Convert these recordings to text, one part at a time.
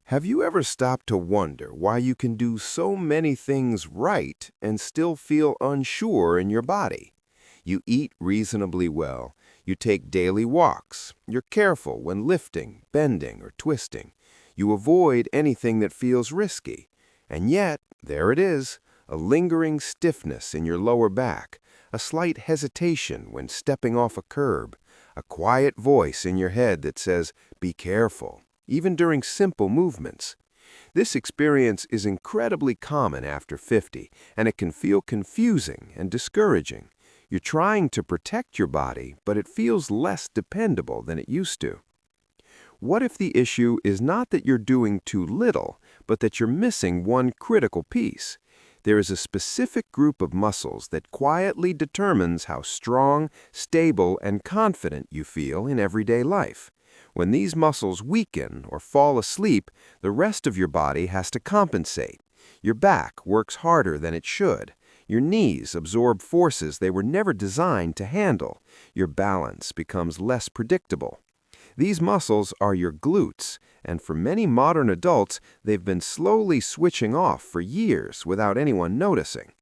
Have you ever stopped to wonder why you can do so many things right and still feel unsure in your body? You eat reasonably well, you take daily walks, you're careful when lifting, bending, or twisting. You avoid anything that feels risky. And yet, there it is, a lingering stiffness in your lower back, a slight hesitation when stepping off a curb, a quiet voice in your head that says, "Be careful," even during simple movements. This experience is incredibly common after 50, and it can feel confusing and discouraging. You're trying to protect your body, but it feels less dependable than it used to. What if the issue is not that you're doing too little, but that you're missing one critical piece? There is a specific group of muscles that quietly determines how strong, stable, and confident you feel in everyday life. When these muscles weaken or fall asleep, the rest of your body has to compensate. Your back works harder than it should. Your knees absorb forces they were never designed to handle. Your balance becomes less predictable. These muscles are your glutes, and for many modern adults, they've been slowly switching off for years without anyone noticing.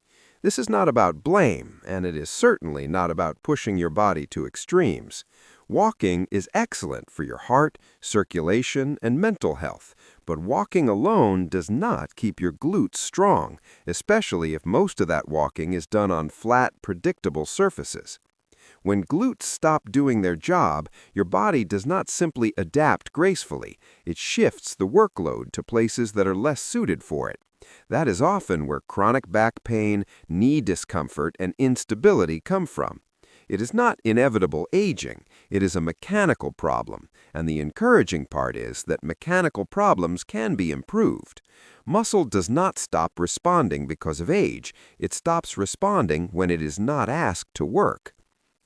This is not about blame, and it is certainly not about pushing your body to extremes. Walking is excellent for your heart, circulation, and mental health, but walking alone does not keep your glutes strong, especially if most of that walking is done on flat, predictable surfaces. When glutes stop doing their job, your body does not simply adapt gracefully, it shifts the workload to places that are less suited for it. That is often where chronic back pain, knee discomfort, and instability come from. It is not inevitable aging, it is a mechanical problem, and the encouraging part is that mechanical problems can be improved. Muscle does not stop responding because of age, it stops responding when it is not asked to work.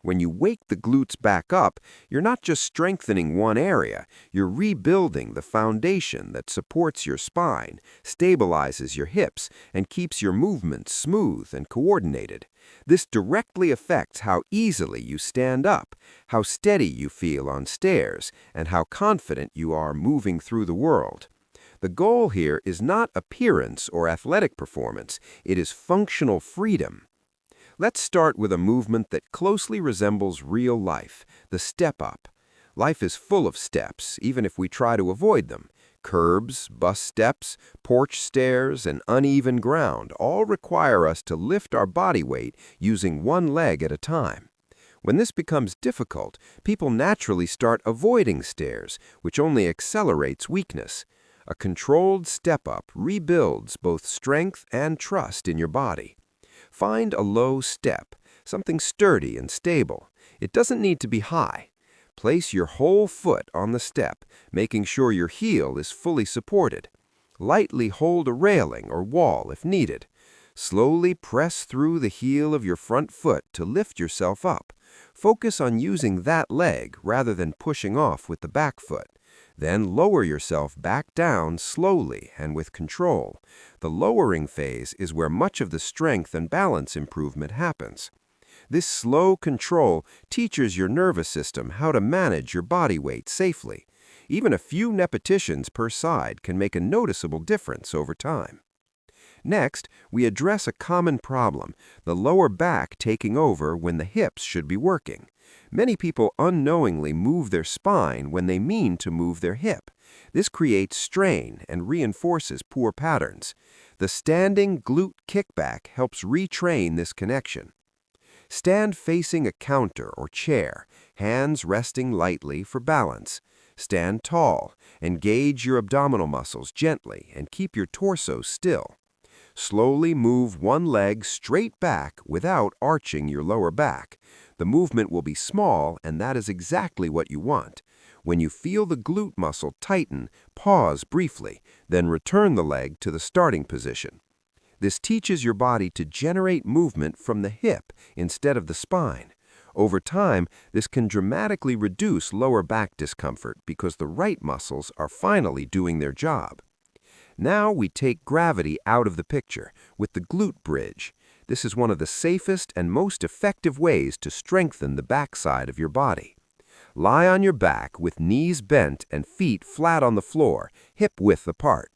When you wake the glutes back up, you're not just strengthening one area, you're rebuilding the foundation that supports your spine, stabilizes your hips, and keeps your movements smooth and coordinated. This directly affects how easily you stand up, how steady you feel on stairs, and how confident you are moving through the world. The goal here is not appearance or athletic performance, it is functional freedom. Let's start with a movement that closely resembles real life, the step-up. Life is full of steps, even if we try to avoid them. Curbs, bus steps, porch stairs, and uneven ground all require us to lift our body weight using one leg at a time. When this becomes difficult, people naturally start avoiding stairs, which only accelerates weakness. A controlled step-up rebuilds both strength and trust in your body. Find a low step, something sturdy and stable. It doesn't need to be high. Place your whole foot on the step, making sure your heel is fully supported. Lightly hold a railing or wall if needed. Slowly press through the heel of your front foot to lift yourself up. Focus on using that leg rather than pushing off with the back foot. Then lower yourself back down slowly and with control. The lowering phase is where much of the strength and balance improvement happens. This slow control teaches your nervous system how to manage your body weight safely. Even a few repetitions per side can make a noticeable difference over time. Next, we address a common problem, the lower back taking over when the hips should be working. Many people unknowingly move their spine when they mean to move their hip. This creates strain and reinforces poor patterns. The standing glute kickback helps retrain this connection. Stand facing a counter or chair, hands resting lightly for balance. Stand tall, engage your abdominal muscles gently, and keep your torso still. Slowly move one leg straight back without arching your lower back. The movement will be small, and that is exactly what you want. When you feel the glute muscle tighten, pause briefly, then return the leg to the starting position. This teaches your body to generate movement from the hip instead of the spine. Over time, this can dramatically reduce lower back discomfort because the right muscles are finally doing their job. Now we take gravity out of the picture with the glute bridge. This is one of the safest and most effective ways to strengthen the backside of your body. Lie on your back with knees bent and feet flat on the floor, hip-width apart.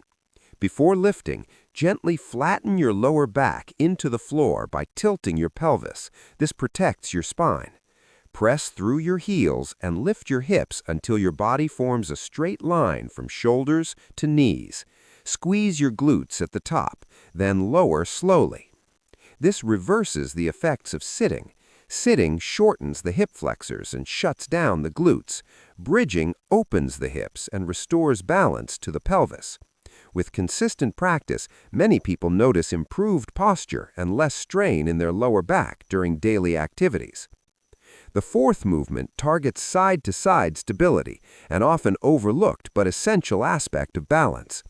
Before lifting, gently flatten your lower back into the floor by tilting your pelvis. This protects your spine. Press through your heels and lift your hips until your body forms a straight line from shoulders to knees. Squeeze your glutes at the top, then lower slowly. This reverses the effects of sitting. Sitting shortens the hip flexors and shuts down the glutes. Bridging opens the hips and restores balance to the pelvis. With consistent practice, many people notice improved posture and less strain in their lower back during daily activities. The fourth movement targets side-to-side stability, an often overlooked but essential aspect of balance.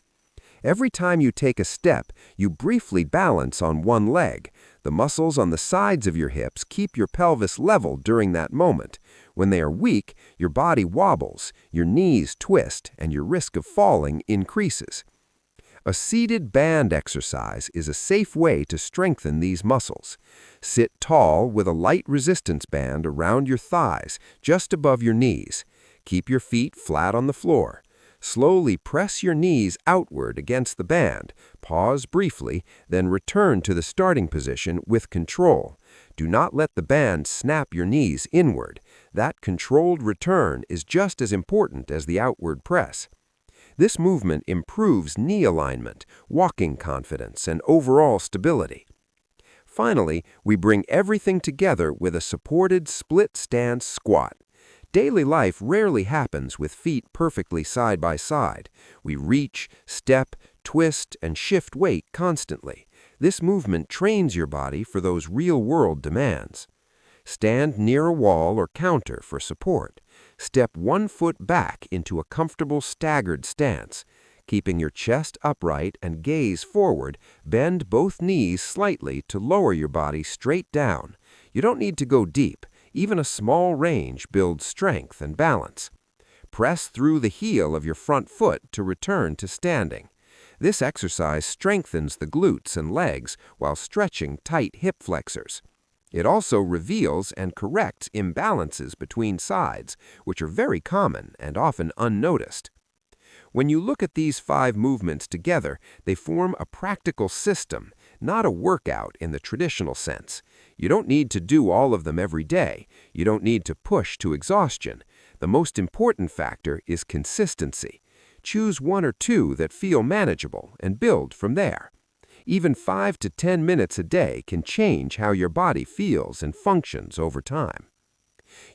Every time you take a step, you briefly balance on one leg. The muscles on the sides of your hips keep your pelvis level during that moment. When they are weak, your body wobbles, your knees twist, and your risk of falling increases. A seated band exercise is a safe way to strengthen these muscles. Sit tall with a light resistance band around your thighs, just above your knees. Keep your feet flat on the floor. Slowly press your knees outward against the band. Pause briefly, then return to the starting position with control. Do not let the band snap your knees inward. That controlled return is just as important as the outward press. This movement improves knee alignment, walking confidence, and overall stability. Finally, we bring everything together with a supported split stance squat. Daily life rarely happens with feet perfectly side by side. We reach, step, twist, and shift weight constantly. This movement trains your body for those real-world demands. Stand near a wall or counter for support. Step 1 foot back into a comfortable staggered stance. Keeping your chest upright and gaze forward, bend both knees slightly to lower your body straight down. You don't need to go deep. Even a small range builds strength and balance. Press through the heel of your front foot to return to standing. This exercise strengthens the glutes and legs while stretching tight hip flexors. It also reveals and corrects imbalances between sides, which are very common and often unnoticed. When you look at these 5 movements together, they form a practical system, not a workout in the traditional sense. You don't need to do all of them every day. You don't need to push to exhaustion. The most important factor is consistency. Choose 1 or 2 that feel manageable and build from there. Even 5 to 10 minutes a day can change how your body feels and functions over time.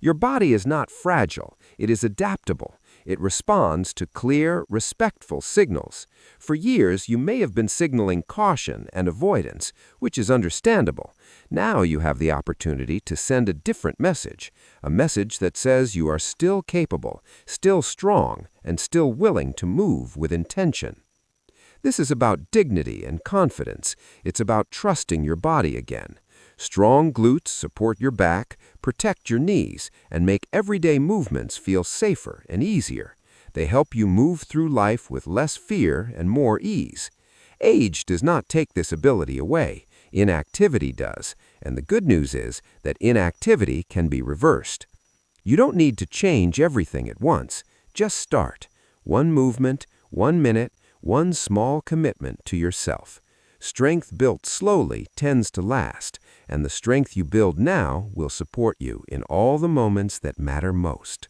Your body is not fragile, it is adaptable. It responds to clear, respectful signals. For years, you may have been signaling caution and avoidance, which is understandable. Now you have the opportunity to send a different message, a message that says you are still capable, still strong, and still willing to move with intention. This is about dignity and confidence. It's about trusting your body again. Strong glutes support your back, protect your knees, and make everyday movements feel safer and easier. They help you move through life with less fear and more ease. Age does not take this ability away. Inactivity does, and the good news is that inactivity can be reversed. You don't need to change everything at once. Just start. 1 movement, 1 minute, 1 small commitment to yourself. Strength built slowly tends to last, and the strength you build now will support you in all the moments that matter most.